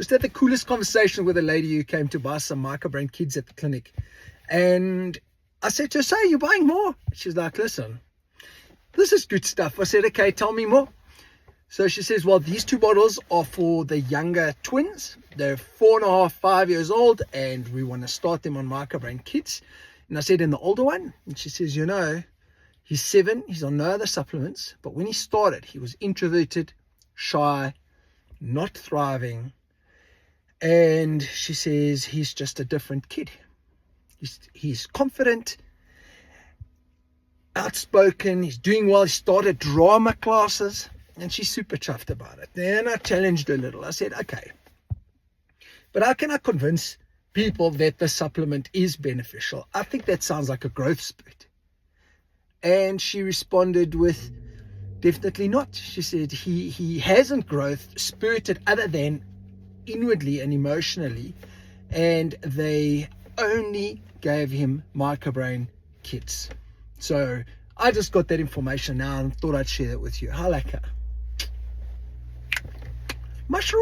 Just had the coolest conversation with a lady who came to buy some microbrain kids at the clinic. And I said to her, so you're buying more? She's like, listen, this is good stuff. I said, okay, tell me more. So she says, well, these 2 bottles are for the younger twins. They're 4.5, 5 years old, and we want to start them on microbrain kids. And I said, and the older one? And she says, you know, he's 7, he's on no other supplements, but when he started, he was introverted, shy, not thriving. And she says, he's just a different kid. He's confident, outspoken, he's doing well. He started drama classes, and she's super chuffed about it. Then I challenged her a little. I said, okay, but how can I convince people that the supplement is beneficial? I think that sounds like a growth spurt. And she responded with, definitely not. She said he hasn't growth spurted other than inwardly and emotionally, and they only gave him microbrain kits. So I just got that information now and thought I'd share it with you. Halaka. Mushroom.